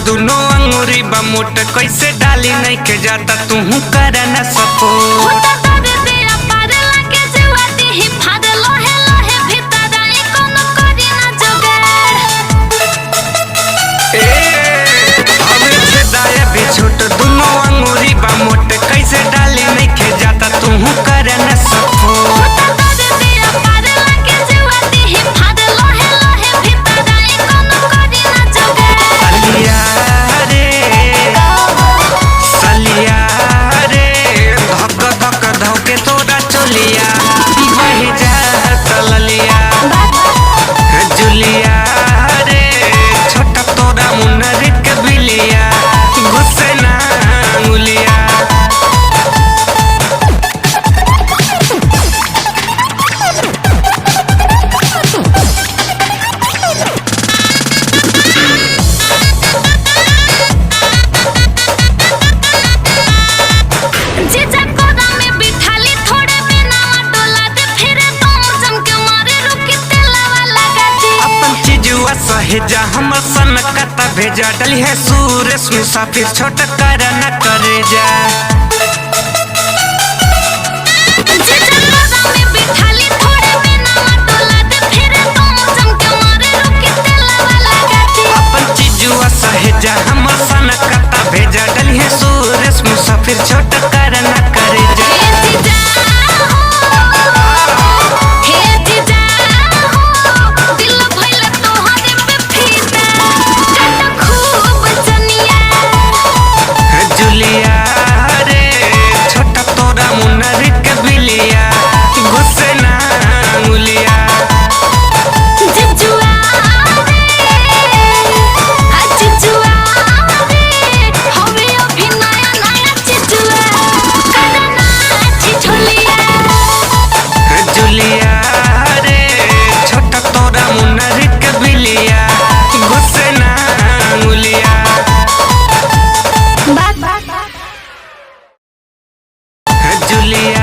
दुनो अंगूरी बमुट कैसे डाली नहीं के जाता तू कर न सपो छोट दुनो अंगूरी बमुट कैसे डाली नहीं के जाता तू कर न सपो सहेजा हम सन कता भेजा डली है सूरज मुसाफिर छोट कर न करे जा अपन चीजुआ सहेजा हम सन कता भेजा डली है सूरज मुसाफिर छोट कर न करे जा Julia